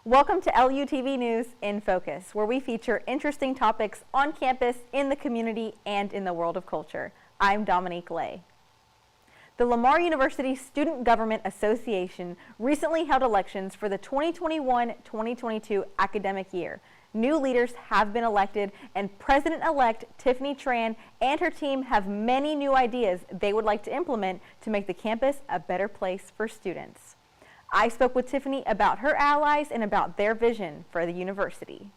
Welcome to LUTV News in Focus, where we feature interesting topics on campus, in the community, and in the world of culture. I'm Dominique Leh. The Lamar University Student Government Association recently held elections for the 2021-2022 academic year. New leaders have been elected, and President-elect Tiffany Tran and her team have many new ideas they would like to implement to make the campus a better place for students. I spoke with Tiffany about her allies and about their vision for the university.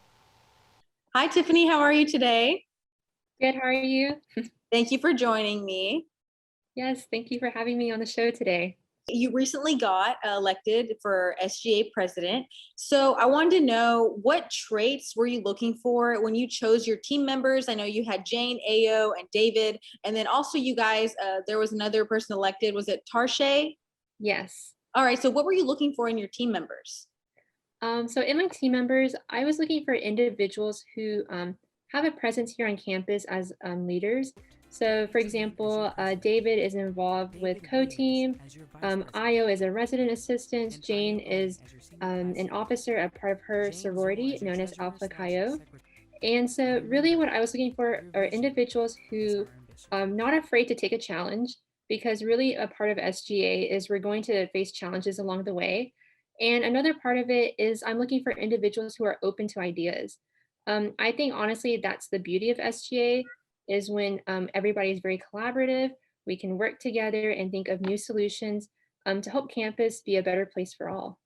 Hi, Tiffany. How are you today? Good. How are you? Thank you for joining me. Yes, thank you for having me on the show today. You recently got elected for SGA president. So I wanted to know, what traits were you looking for when you chose your team members? I know you had Jane, Ayo, and David. And then also you guys, there was another person elected. Was it Tarshay? Yes. All right. So what were you looking for in your team members? So in my team members, I was looking for individuals who have a presence here on campus as leaders. So for example, David is involved with co-team, Ayo is a resident assistant, Jane is an officer, a part of her sorority known as Alpha Chi O. And so really what I was looking for are individuals who not afraid to take a challenge, because really a part of SGA is we're going to face challenges along the way. And another part of it is I'm looking for individuals who are open to ideas. I think honestly, that's the beauty of SGA, is when everybody is very collaborative, we can work together and think of new solutions to help campus be a better place for all.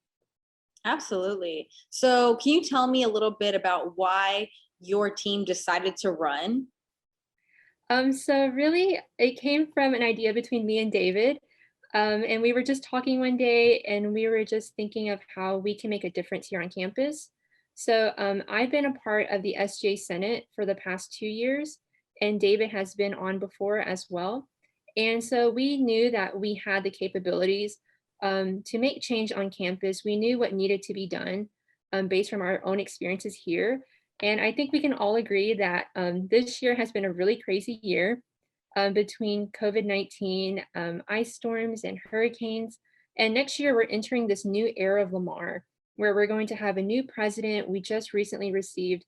Absolutely. So can you tell me a little bit about why your team decided to run? So really, it came from an idea between me and David. And we were just talking one day and we were just thinking of how we can make a difference here on campus. So I've been a part of the SGA Senate for the past 2 years, and David has been on before as well. And so we knew that we had the capabilities to make change on campus. We knew what needed to be done based from our own experiences here. And I think we can all agree that this year has been a really crazy year between COVID-19, ice storms, and hurricanes. And next year, we're entering this new era of Lamar, where we're going to have a new president. We just recently received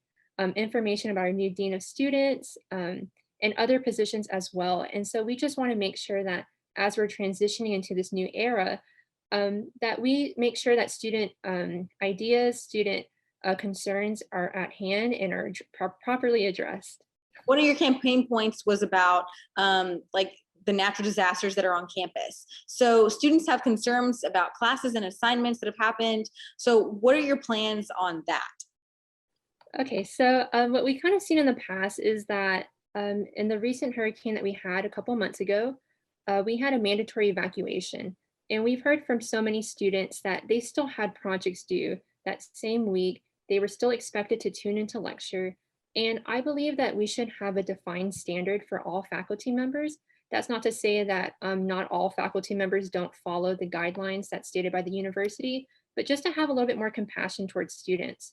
information about our new dean of students and other positions as well. And so we just want to make sure that as we're transitioning into this new era, that we make sure that student ideas, student concerns are at hand and are properly addressed. One of your campaign points was about like the natural disasters that are on campus. So students have concerns about classes and assignments that have happened. So what are your plans on that? Okay, so what we kind of seen in the past is that in the recent hurricane that we had a couple months ago, we had a mandatory evacuation. And we've heard from so many students that they still had projects due that same week. They were still expected to tune into lecture. And I believe that we should have a defined standard for all faculty members. That's not to say that not all faculty members don't follow the guidelines that's stated by the university, but just to have a little bit more compassion towards students.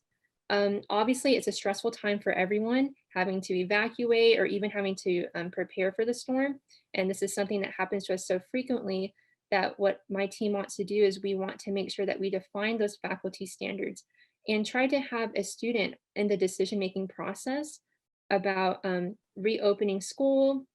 Obviously, it's a stressful time for everyone, having to evacuate or even having to prepare for the storm. And this is something that happens to us so frequently that what my team wants to do is we want to make sure that we define those faculty standards and try to have a student in the decision-making process about reopening school,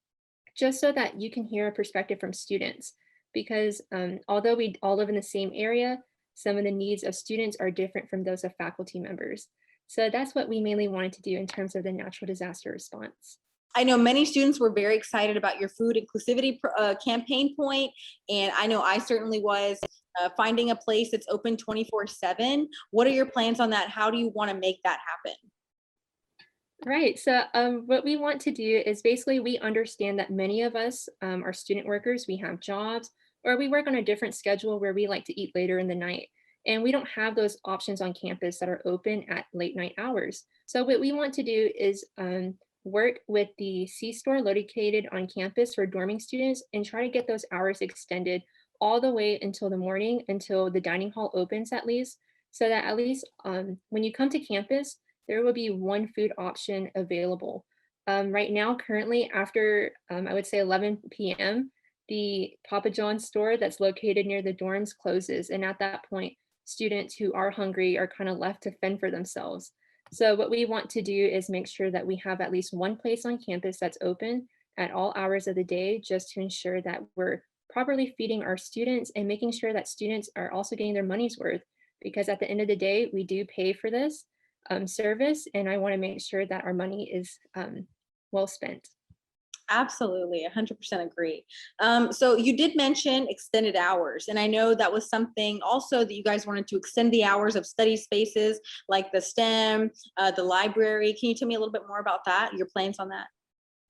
just so that you can hear a perspective from students. Because although we all live in the same area, some of the needs of students are different from those of faculty members. So that's what we mainly wanted to do in terms of the natural disaster response. I know many students were very excited about your food inclusivity campaign point, and I know I certainly was. Finding a place that's open 24/7. What are your plans on that? How do you want to make that happen? Right. So what we want to do is basically we understand that many of us are student workers. We have jobs or we work on a different schedule where we like to eat later in the night. And we don't have those options on campus that are open at late night hours. So what we want to do is work with the C-store located on campus for dorming students and try to get those hours extended all the way until the morning, until the dining hall opens at least, so that at least when you come to campus, there will be one food option available. Right now, currently, after I would say 11 p.m., the Papa John's store that's located near the dorms closes. And at that point, students who are hungry are kind of left to fend for themselves. So what we want to do is make sure that we have at least one place on campus that's open at all hours of the day, just to ensure that we're properly feeding our students and making sure that students are also getting their money's worth. Because at the end of the day, we do pay for this service, and I want to make sure that our money is well spent. Absolutely, 100% agree. So you did mention extended hours, and I know that was something also that you guys wanted to extend the hours of study spaces like the STEM, the library. Can you tell me a little bit more about that, your plans on that?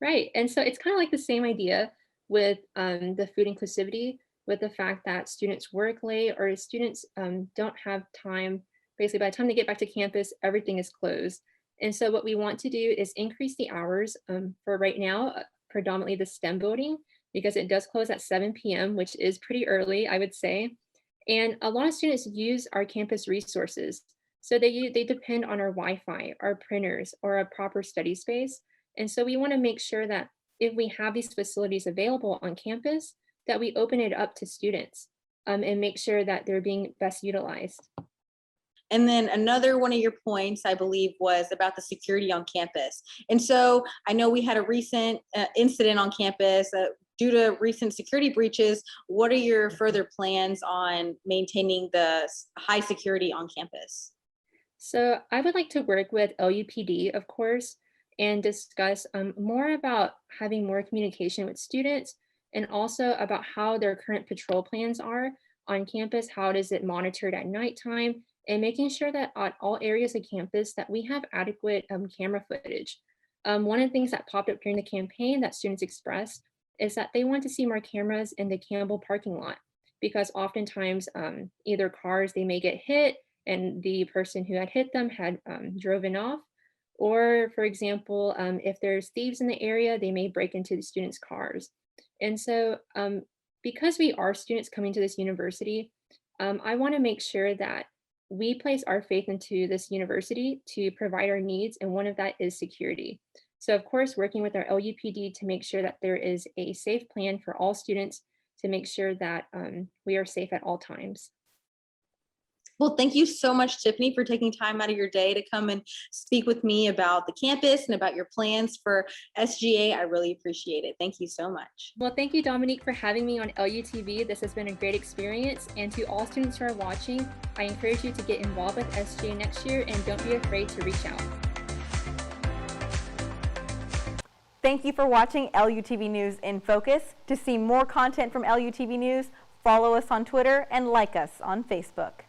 Right. And so it's kind of like the same idea with the food inclusivity, with the fact that students work late or students don't have time. Basically, by the time they get back to campus, everything is closed. And so what we want to do is increase the hours for right now, predominantly the STEM building, because it does close at 7 p.m., which is pretty early, I would say. And a lot of students use our campus resources. So they depend on our Wi-Fi, our printers, or a proper study space. And so we want to make sure that if we have these facilities available on campus, that we open it up to students and make sure that they're being best utilized. And then another one of your points, I believe, was about the security on campus. And so I know we had a recent incident on campus due to recent security breaches. What are your further plans on maintaining the high security on campus? So I would like to work with LUPD, of course, and discuss more about having more communication with students and also about how their current patrol plans are on campus. How is it monitored at nighttime? And making sure that on all areas of campus that we have adequate camera footage. One of the things that popped up during the campaign that students expressed is that they want to see more cameras in the Campbell parking lot, because oftentimes either cars, they may get hit and the person who had hit them had driven off, or for example, if there's thieves in the area, they may break into the students' cars. And so because we are students coming to this university, I want to make sure that we place our faith into this university to provide our needs, and one of that is security. So of course, working with our LUPD to make sure that there is a safe plan for all students to make sure that we are safe at all times. Well, thank you so much, Tiffany, for taking time out of your day to come and speak with me about the campus and about your plans for SGA. I really appreciate it. Thank you so much. Well, thank you, Dominique, for having me on LUTV. This has been a great experience. And to all students who are watching, I encourage you to get involved with SGA next year and don't be afraid to reach out. Thank you for watching LUTV News in Focus. To see more content from LUTV News, follow us on Twitter and like us on Facebook.